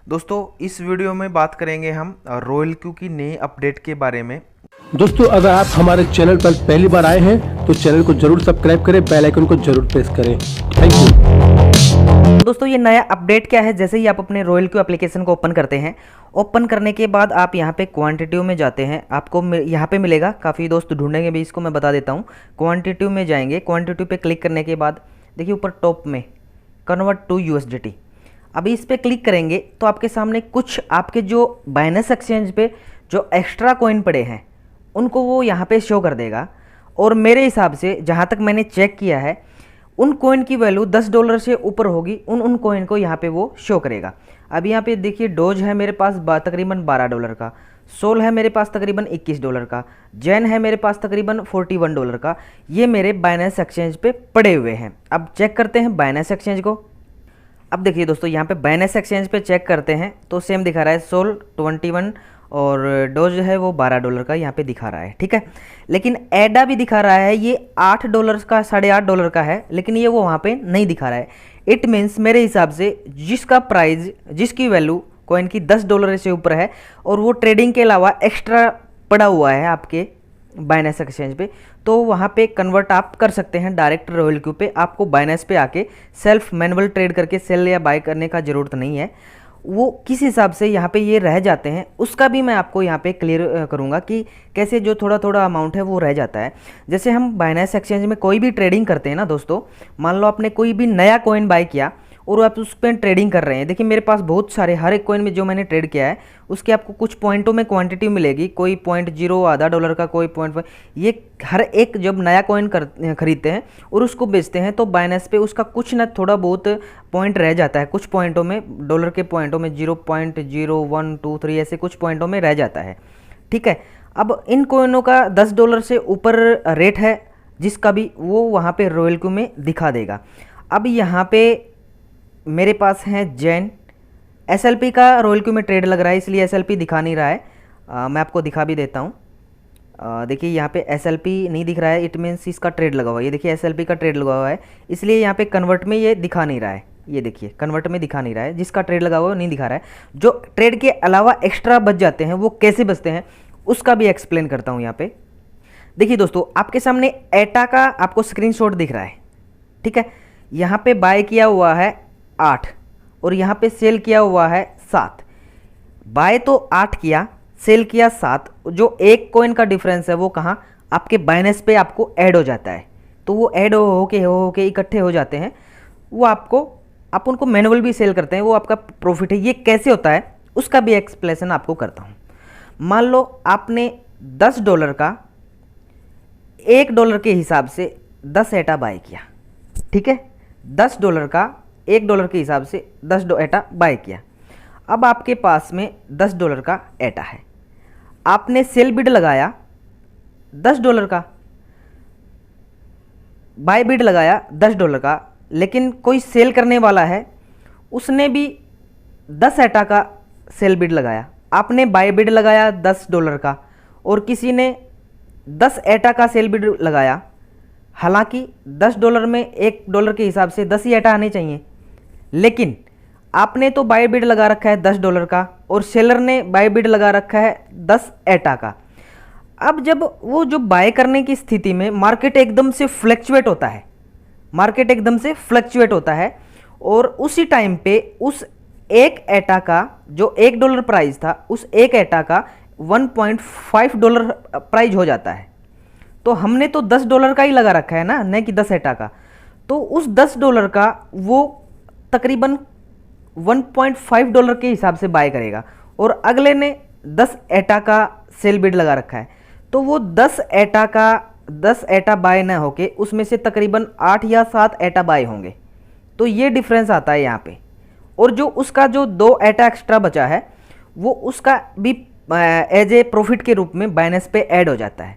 दोस्तों इस वीडियो में बात करेंगे हम रॉयल क्यू की नई अपडेट के बारे में। दोस्तों अगर आप हमारे चैनल पर पहली बार आए हैं तो चैनल को जरूर सब्सक्राइब करें, बेल आइकन को जरूर प्रेस करें। Thank you. दोस्तों ये नया अपडेट क्या है, जैसे ही आप अपने रॉयल क्यू एप्लीकेशन को ओपन करते हैं, ओपन करने के बाद आप यहाँ पे क्वांटिटी में जाते हैं, आपको यहाँ पे मिलेगा, काफ़ी दोस्त ढूंढेंगे भी इसको, मैं बता देता हूँ। क्वांटिटी में जाएंगे, क्वांटिटी पे क्लिक करने के बाद देखिए ऊपर टॉप में कन्वर्ट टू USDT, अभी इस पर क्लिक करेंगे तो आपके सामने कुछ आपके जो बाइनेंस एक्सचेंज पे जो एक्स्ट्रा कॉइन पड़े हैं उनको वो यहाँ पे शो कर देगा। और मेरे हिसाब से जहाँ तक मैंने चेक किया है, उन कॉइन की वैल्यू $10 से ऊपर होगी, उन कॉइन को यहाँ पे वो शो करेगा। अब यहाँ पे देखिए डोज है मेरे पास तकरीबन $12 का, सोल है मेरे पास तकरीबन $21 का, जैन है मेरे पास तकरीबन $41 का। ये मेरे बाइनेंस एक्सचेंज पे पड़े हुए हैं। अब चेक करते हैं बाइनेंस एक्सचेंज को। अब देखिए दोस्तों यहाँ पे बाइनेंस एक्सचेंज पे चेक करते हैं तो सेम दिखा रहा है, सोल 21 और डोज है वो $12 का यहाँ पे दिखा रहा है, ठीक है। लेकिन एडा भी दिखा रहा है, ये $8 का, $8.5 का है, लेकिन ये वो वहाँ पे नहीं दिखा रहा है। इट मीन्स मेरे हिसाब से जिसका प्राइस, जिसकी वैल्यू कॉइन की $10 से ऊपर है और वो ट्रेडिंग के अलावा एक्स्ट्रा पड़ा हुआ है आपके बाइनेंस एक्सचेंज पे, तो वहाँ पे कन्वर्ट आप कर सकते हैं डायरेक्ट रॉयल क्यू पे। आपको बाइनेंस पे आके सेल्फ मैनुअल ट्रेड करके सेल या बाय करने का ज़रूरत नहीं है। वो किस हिसाब से यहाँ पे ये रह जाते हैं उसका भी मैं आपको यहाँ पे क्लियर करूँगा कि कैसे जो थोड़ा थोड़ा अमाउंट है वो रह जाता है। जैसे हम बाइनेंस एक्सचेंज में कोई भी ट्रेडिंग करते हैं ना दोस्तों, मान लो आपने कोई भी नया कॉइन बाय किया और आप उस पर ट्रेडिंग कर रहे हैं। देखिए मेरे पास बहुत सारे, हर एक कॉइन में जो मैंने ट्रेड किया है उसके आपको कुछ पॉइंटों में क्वांटिटी मिलेगी, कोई $0.0 आधा डॉलर का, कोई 0.5। ये हर एक जब नया कॉइन खरीदते हैं और उसको बेचते हैं तो बाइनेंस पे उसका कुछ ना थोड़ा बहुत पॉइंट रह जाता है, कुछ पॉइंटों में, डॉलर के पॉइंटों में 0.0123 ऐसे कुछ पॉइंटों में रह जाता है, ठीक है। अब इन कॉइनों का $10 से ऊपर रेट है जिसका भी, वो वहाँ पे रॉयल क्यू में दिखा देगा। अब यहाँ पे मेरे पास है जैन, SLP का रॉयल क्यू में ट्रेड लग रहा है इसलिए SLP दिखा नहीं रहा है। मैं आपको दिखा भी देता हूँ। देखिए यहाँ पे SLP नहीं दिख रहा है, इट मीन्स इसका ट्रेड लगा हुआ है। ये देखिए SLP का ट्रेड लगा हुआ है, इसलिए यहाँ पे कन्वर्ट में ये दिखा नहीं रहा है। ये देखिए कन्वर्ट में दिखा नहीं रहा है, जिसका ट्रेड लगा हुआ है नहीं दिखा रहा है। जो ट्रेड के अलावा एक्स्ट्रा बच जाते हैं वो कैसे बचते हैं उसका भी एक्सप्लेन करता हूँ यहाँ पे। देखिए दोस्तों आपके सामने एटा का आपको स्क्रीनशॉट दिख रहा है, ठीक है। यहाँ पे बाय किया हुआ है 8 और यहाँ पे सेल किया हुआ है 7। बाय तो 8 किया, सेल किया 7। जो एक कॉइन का डिफरेंस है वो कहाँ, आपके बाइनेंस पे आपको ऐड हो जाता है। तो वो ऐड हो के इकट्ठे हो जाते हैं, वो आप उनको मैनुअल भी सेल करते हैं, वो आपका प्रॉफिट है। ये कैसे होता है उसका भी एक्सप्लेनेशन आपको करता हूँ। मान लो आपने $10 का $1 के हिसाब से 10 एटा बाय किया, ठीक है। $10 का $1 के हिसाब से 10 एटा बाय किया। अब आपके पास में $10 का एटा है, आपने सेल बिड लगाया $10 का, बाय बिड लगाया $10 का, लेकिन कोई सेल करने वाला है उसने भी 10 एटा का सेल बिड लगाया। आपने बाय बिड लगाया $10 का और किसी ने 10 एटा का सेल बिड लगाया। हालांकि $10 में $1 के हिसाब से 10 ही एटा आने चाहिए, लेकिन आपने तो बाय बिड लगा रखा है $10 का और सेलर ने बाय बिड लगा रखा है 10 एटा का। अब जब वो जो बाय करने की स्थिति में मार्केट एकदम से फ्लक्चुएट होता है, मार्केट एकदम से फ्लक्चुएट होता है और उसी टाइम पे उस एक एटा का जो $1 प्राइस था, उस एक एटा का $1.5 प्राइस हो जाता है। तो हमने तो $10 का ही लगा रखा है ना, नहीं कि 10 एटा का। तो उस $10 का वो तकरीबन $1.5 के हिसाब से बाय करेगा और अगले ने 10 एटा का सेल बिड लगा रखा है। तो वो 10 एटा बाय ना होके उसमें से तकरीबन 8 या 7 एटा बाय होंगे। तो ये डिफरेंस आता है यहाँ पे। और जो उसका जो 2 एटा एक्स्ट्रा बचा है वो उसका भी एज ए प्रॉफिट के रूप में बाइनेंस पे ऐड हो जाता है।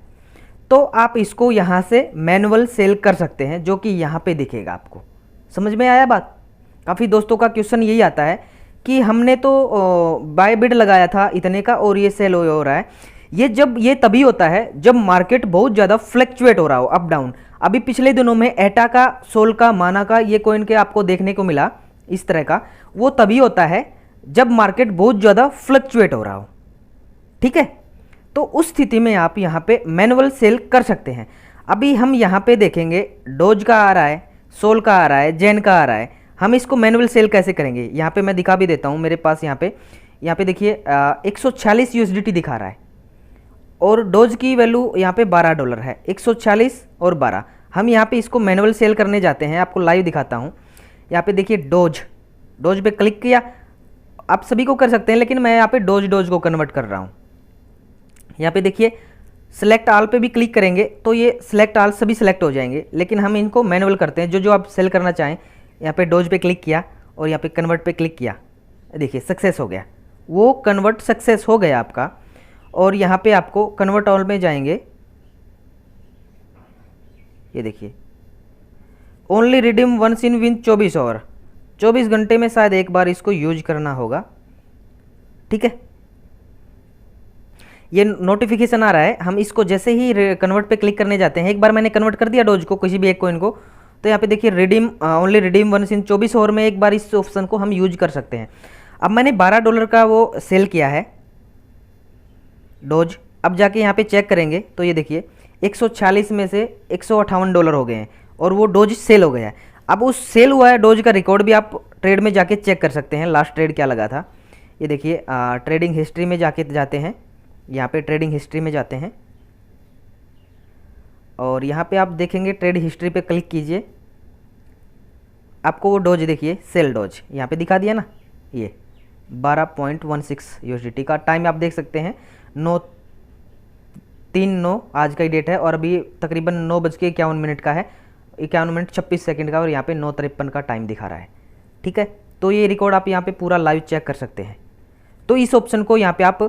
तो आप इसको यहाँ से मैनुअल सेल कर सकते हैं, जो कि यहाँ पे दिखेगा आपको। समझ में आया बात? काफ़ी दोस्तों का क्वेश्चन यही आता है कि हमने तो बाय बिड लगाया था इतने का और ये सेल हो रहा है। ये तभी होता है जब मार्केट बहुत ज़्यादा फ्लक्चुएट हो रहा हो, अप डाउन। अभी पिछले दिनों में एटा का, सोल का, माना का, ये कॉइन के आपको देखने को मिला इस तरह का। वो तभी होता है जब मार्केट बहुत ज़्यादा फ्लक्चुएट हो रहा हो, ठीक है। तो उस स्थिति में आप यहाँ पे मैनुअल सेल कर सकते हैं। अभी हम यहाँ पे देखेंगे डोज का आ रहा है, सोल का आ रहा है, जेन का आ रहा है। हम इसको मैनुअल सेल कैसे करेंगे, यहाँ पे मैं दिखा भी देता हूँ। मेरे पास यहाँ पे देखिए 146 USDT दिखा रहा है और डोज की वैल्यू यहाँ पे $12 है। 146 और 12। हम यहाँ पे इसको मैनुअल सेल करने जाते हैं, आपको लाइव दिखाता हूँ। यहाँ पे देखिए डोज पे क्लिक किया, आप सभी को कर सकते हैं लेकिन मैं यहाँ पे डोज को कन्वर्ट कर रहा हूँ। यहाँ पे देखिए सेलेक्ट आल पे भी क्लिक करेंगे तो ये सेलेक्ट आल सभी सेलेक्ट हो जाएंगे, लेकिन हम इनको मैनुअल करते हैं। जो आप सेल करना चाहें, यहाँ पे डोज पे क्लिक किया और यहाँ पे कन्वर्ट पे क्लिक किया, देखिए सक्सेस हो गया, वो कन्वर्ट सक्सेस हो गया आपका। और यहाँ पे आपको कन्वर्ट ऑल में जाएंगे, ये देखिए only redeem once in within 24 hour, 24 घंटे में शायद एक बार इसको यूज करना होगा, ठीक है। ये नोटिफिकेशन आ रहा है, हम इसको जैसे ही कन्वर्ट पे क्लिक करने जाते हैं, एक बार मैंने कन्वर्ट कर दिया डोज को, किसी भी एक कॉइन को, तो यहाँ पे देखिए redeem only redeem once in 24 hour में एक बार इस ऑप्शन को हम यूज कर सकते हैं। अब मैंने $12 का वो सेल किया है डोज। अब जाके यहाँ पे चेक करेंगे तो ये देखिए 146 में से $158 हो गए हैं और वो डोज सेल हो गया है। अब उस सेल हुआ है डोज का रिकॉर्ड भी आप ट्रेड में जाके चेक कर सकते हैं, लास्ट ट्रेड क्या लगा था। ये देखिए ट्रेडिंग हिस्ट्री में जाते हैं, यहाँ पे ट्रेडिंग हिस्ट्री में जाते हैं और यहाँ पे आप देखेंगे ट्रेड हिस्ट्री पे क्लिक कीजिए, आपको वो डोज देखिए सेल डोज यहाँ पे दिखा दिया ना, ये 12.16 USDT का टाइम आप देख सकते हैं, 9/3/9 आज का ही डेट है और अभी तकरीबन 9:51 का है, 51 मिनट 26 सेकंड का, और यहाँ पे 9:53 का टाइम दिखा रहा है, ठीक है। तो ये रिकॉर्ड आप यहाँ पे पूरा लाइव चेक कर सकते हैं। तो इस ऑप्शन को यहाँ पे आप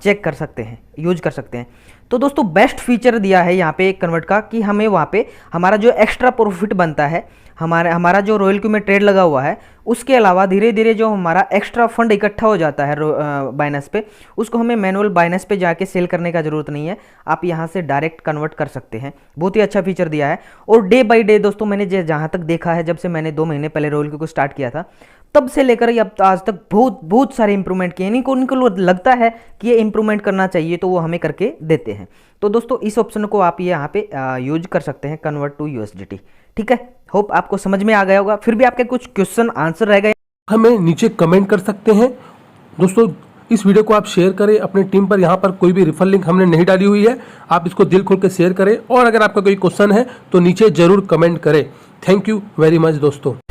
चेक कर सकते हैं, यूज कर सकते हैं। तो दोस्तों बेस्ट फीचर दिया है यहाँ पे कन्वर्ट का कि हमें वहाँ पे हमारा जो एक्स्ट्रा प्रॉफिट बनता है, हमारा जो रॉयल क्यू में ट्रेड लगा हुआ है, उसके अलावा धीरे धीरे जो हमारा एक्स्ट्रा फंड इकट्ठा हो जाता है बाइनेंस पे, उसको हमें मैनुअल बाइनेंस पे जाके सेल करने का जरूरत नहीं है, आप यहाँ से डायरेक्ट कन्वर्ट कर सकते हैं। बहुत ही अच्छा फीचर दिया है। और डे बाई डे दोस्तों मैंने जहाँ तक देखा है, जब से मैंने 2 महीने पहले रॉयल क्यू को स्टार्ट किया था, तब से लेकर अब आज तक बहुत सारे इंप्रूवमेंट किए। इनको लगता है कि ये इंप्रूवमेंट करना चाहिए तो वो हमें करके देते हैं। तो दोस्तों इस ऑप्शन को आप यहाँ पे यूज कर सकते हैं, कन्वर्ट टू USDT, ठीक है। होप आपको समझ में आ गया होगा। फिर भी आपके कुछ क्वेश्चन आंसर रह गए, हमें नीचे कमेंट कर सकते हैं। दोस्तों इस वीडियो को आप शेयर करें अपनी टीम पर, यहाँ पर कोई भी रेफर लिंक हमने नहीं डाली हुई है, आप इसको दिल खोल के शेयर करें। और अगर आपका कोई क्वेश्चन है तो नीचे जरूर कमेंट करें। थैंक यू वेरी मच दोस्तों।